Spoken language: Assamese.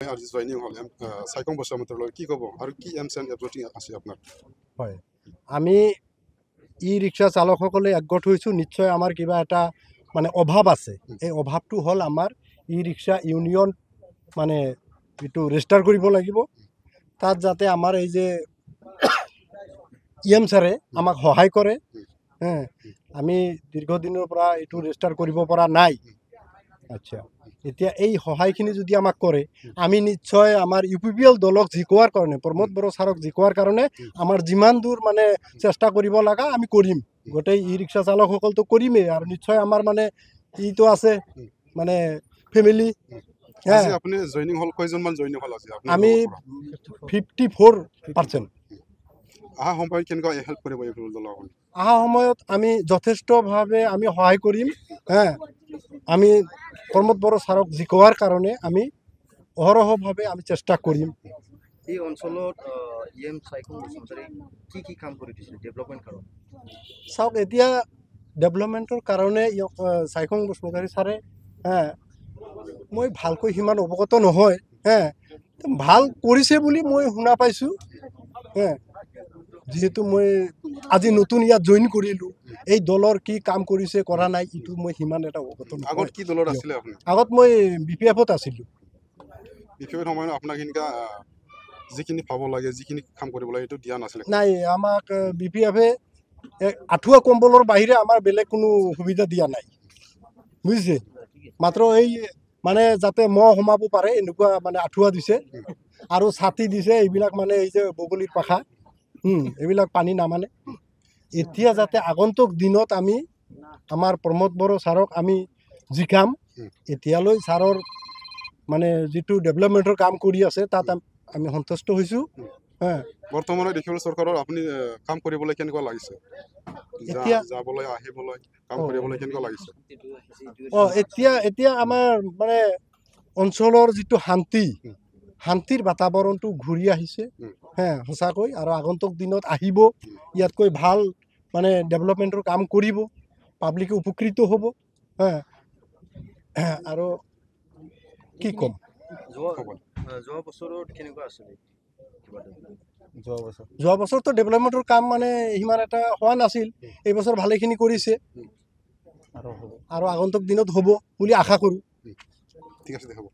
আজি জইনিং হল সাইকং বসুমতাৰীৰ লগত কি ক'ব আৰু কি এমছ এণ্ড এভৰিথিং আছে আপোনাৰ হয় আমি ই ৰিক্সা চালকসকলে একগোট হৈছোঁ নিশ্চয় আমাৰ কিবা এটা মানে অভাৱ আছে এই অভাৱটো হ'ল আমাৰ ই ৰিক্সা ইউনিয়ন মানে এইটো ৰেজিষ্টাৰ কৰিব লাগিব তাত যাতে আমাৰ এই যে এম ছাৰে আমাক সহায় কৰে আমি দীৰ্ঘদিনৰ পৰা এইটো ৰেজিষ্টাৰ কৰিব পৰা নাই আচ্ছা এতিয়া এই সহায়খিনি যদি আমাক কৰে আমি নিশ্চয় আমাৰ UPPL দলক জিকোৱাৰ কাৰণে প্ৰমোদ বড়ো ছাৰক জিকোৱাৰ কাৰণে আমাৰ যিমান দূৰ মানে চেষ্টা কৰিব লগা আমি কৰিম গোটেই ই ৰিক্সা চালকসকলতো কৰিমেই আৰু নিশ্চয় আমাৰ মানে ইটো আছে মানে ফেমিলি আজি আপুনি জইনিং হল কয়জনমান জইনিং হল আজি আমি 54% আহা সময়ত কেনেকুৱা হেল্প কৰিব এই দলক আহা সময়ত আমি যথেষ্টভাৱে আমি সহায় কৰিম আমি প্ৰমোদ বড়ো ছাৰক জিকোৱাৰ কাৰণে আমি অহৰহভাৱে আমি চেষ্টা কৰিম এই অঞ্চলত ইএম সাইকং বসুমতাৰী কি কাম কৰি দিছে ডেভেলপমেণ্ট কাৰণ চাওক এতিয়া ডেভেলপমেণ্টৰ কাৰণে সাইকং বসুমতাৰী ছাৰে মই ভালকৈ সিমান অৱগত নহয় ভাল কৰিছে বুলি মই শুনা পাইছোঁ যিহেতু মই আজি নতুন ইয়াত জইন কৰিলোঁ এই দলৰ কি কাম কৰিছে কৰা নাই এইটো মই সিমান এটা অৱগত নহয় আগত কি দলত আছিলে আপুনি আগত মই BPF-ত আছিলোঁ BPF সময়ত আপোনাক এনেকুৱা যিখিনি পাব লাগে যিখিনি কাম কৰিব লাগে এইটো দিয়া নাছিলে নাই আমাক BPF-এ আঁঠুৱা কম্বলৰ বাহিৰে আমাৰ বেলেগ কোনো সুবিধা দিয়া নাই বুজিছে মাত্ৰ এই মানে যাতে মহ সোমাব পাৰে এনেকুৱা মানে আঁঠুৱা দিছে আৰু ছাতি দিছে এইবিলাক মানে এই যে বগলীৰ পাখা এইবিলাক পানী নামানে এতিয়া যাতে আগন্তুক দিনত আমি আমাৰ প্ৰমোদ বড়ো ছাৰক আমি জিকাম এতিয়ালৈ ছাৰৰ মানে যিটো ডেভেলপমেণ্টৰ কাম কৰি আছে তাত আমি সন্তুষ্ট হৈছোঁ বৰ্তমানে দেখিবলৈ চৰকাৰৰ আপুনি কাম কৰিবলৈ কেনেকুৱা লাগিছে এতিয়া যাবলৈ আহিবলৈ কাম কৰিবলৈ কেনেকুৱা লাগিছে এতিয়া আমাৰ মানে অঞ্চলৰ যিটো শান্তিৰ বাতাবৰণটো ঘূৰি আহিছে সঁচাকৈ আৰু আগন্তুক দিনত আহিব ইয়াতকৈ ভাল মানে ডেভেলপমেণ্টৰ কাম কৰিব পাব্লিকে উপকৃত হ'ব আৰু কি ক'ম যোৱা বছৰত কেনেকুৱা আছিলে যোৱা বছৰতো ডেভেলপমেণ্টৰ কাম মানে সিমান এটা হোৱা নাছিল এই বছৰ ভালেখিনি কৰিছে আৰু আগন্তুক দিনত হ'ব বুলি আশা কৰোঁ ঠিক আছে হ'ব